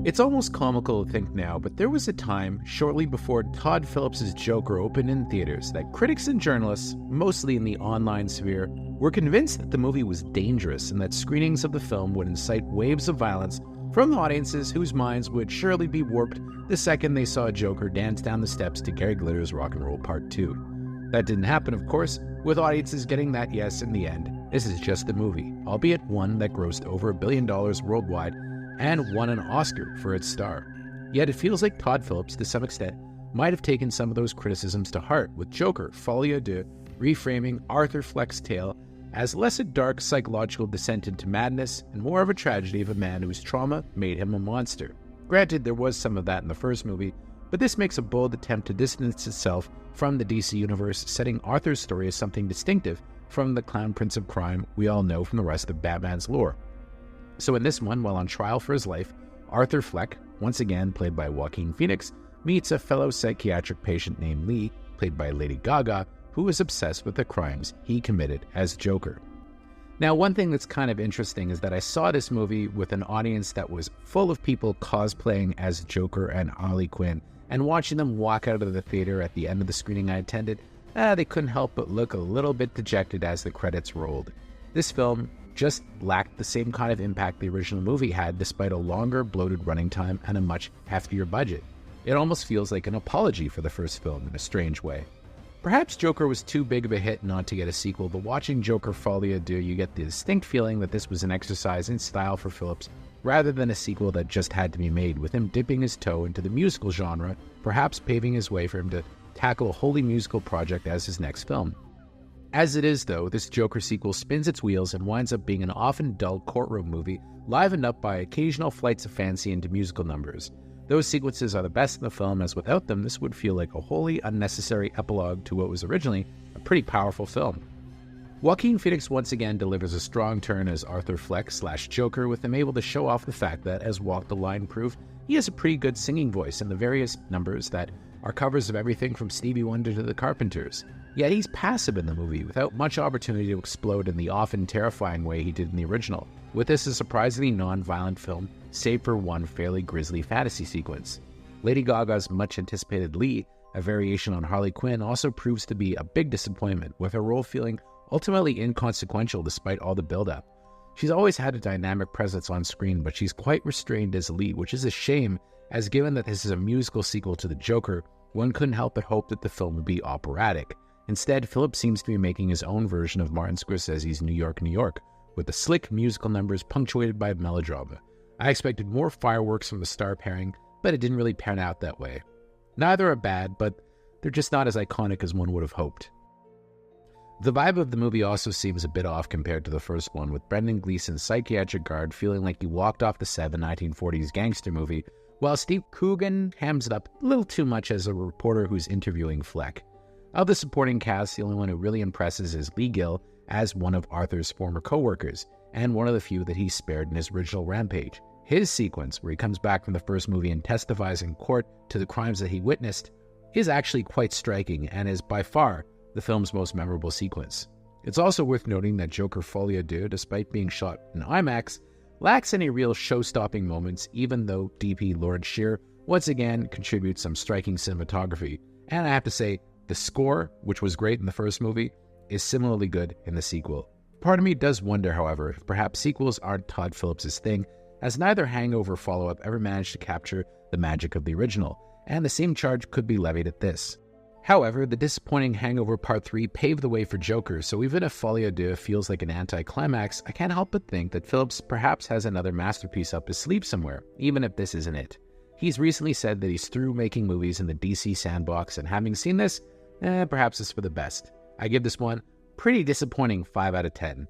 It's almost comical to think now, but there was a time, shortly before Todd Phillips' Joker opened in theaters, that critics and journalists, mostly in the online sphere, were convinced that the movie was dangerous and that screenings of the film would incite waves of violence from the audiences whose minds would surely be warped the second they saw Joker dance down the steps to Gary Glitter's Rock and Roll Part 2. That didn't happen, of course, with audiences getting that yes in the end. This is just a movie, albeit one that grossed over $1 billion worldwide and won an Oscar for its star. Yet it feels like Todd Phillips, to some extent, might have taken some of those criticisms to heart, with Joker, Folie, Deux reframing Arthur Fleck's tale as less a dark psychological descent into madness and more of a tragedy of a man whose trauma made him a monster. Granted, there was some of that in the first movie, but this makes a bold attempt to distance itself from the DC universe, setting Arthur's story as something distinctive from the clown prince of crime we all know from the rest of Batman's lore. So in this one, while on trial for his life, Arthur Fleck, once again played by Joaquin Phoenix, meets a fellow psychiatric patient named Lee, played by Lady Gaga, who is obsessed with the crimes he committed as Joker. Now, one thing that's kind of interesting is that I saw this movie with an audience that was full of people cosplaying as Joker and Harley Quinn, and watching them walk out of the theater at the end of the screening I attended, they couldn't help but look a little bit dejected as the credits rolled. This film just lacked the same kind of impact the original movie had, despite a longer, bloated running time and a much heftier budget. It almost feels like an apology for the first film in a strange way. Perhaps Joker was too big of a hit not to get a sequel, but watching Joker Folie, Deux, you get the distinct feeling that this was an exercise in style for Phillips, rather than a sequel that just had to be made, with him dipping his toe into the musical genre, perhaps paving his way for him to tackle a wholly musical project as his next film. As it is, though, this Joker sequel spins its wheels and winds up being an often dull courtroom movie, livened up by occasional flights of fancy into musical numbers. Those sequences are the best in the film, as without them, this would feel like a wholly unnecessary epilogue to what was originally a pretty powerful film. Joaquin Phoenix once again delivers a strong turn as Arthur Fleck / Joker, with him able to show off the fact that, as Walk the Line proved, he has a pretty good singing voice in the various numbers that are covers of everything from Stevie Wonder to the Carpenters. Yet he's passive in the movie, without much opportunity to explode in the often terrifying way he did in the original, with this a surprisingly non-violent film, save for one fairly grisly fantasy sequence. Lady Gaga's much-anticipated Lee, a variation on Harley Quinn, also proves to be a big disappointment, with her role feeling ultimately inconsequential despite all the build-up. She's always had a dynamic presence on screen, but she's quite restrained as Lee, which is a shame, as given that this is a musical sequel to the Joker, one couldn't help but hope that the film would be operatic. Instead, Phillips seems to be making his own version of Martin Scorsese's New York, New York, with the slick musical numbers punctuated by melodrama. I expected more fireworks from the star pairing, but it didn't really pan out that way. Neither are bad, but they're just not as iconic as one would have hoped. The vibe of the movie also seems a bit off compared to the first one, with Brendan Gleeson's psychiatric guard feeling like he walked off the set of a 1940s gangster movie, while Steve Coogan hams it up a little too much as a reporter who's interviewing Fleck. Of the supporting cast, the only one who really impresses is Lee Gill as one of Arthur's former co-workers, and one of the few that he spared in his original Rampage. His sequence, where he comes back from the first movie and testifies in court to the crimes that he witnessed, is actually quite striking and is by far the film's most memorable sequence. It's also worth noting that Joker Folie, Deux, despite being shot in IMAX, lacks any real show-stopping moments, even though DP Lawrence Shear once again contributes some striking cinematography. And I have to say, the score, which was great in the first movie, is similarly good in the sequel. Part of me does wonder, however, if perhaps sequels aren't Todd Phillips' thing, as neither Hangover follow-up ever managed to capture the magic of the original, and the same charge could be levied at this. However, the disappointing Hangover Part 3 paved the way for Joker, so even if Folie, Deux feels like an anti-climax, I can't help but think that Phillips perhaps has another masterpiece up his sleeve somewhere, even if this isn't it. He's recently said that he's through making movies in the DC sandbox, and having seen this, perhaps it's for the best. I give this one pretty disappointing 5 out of 10.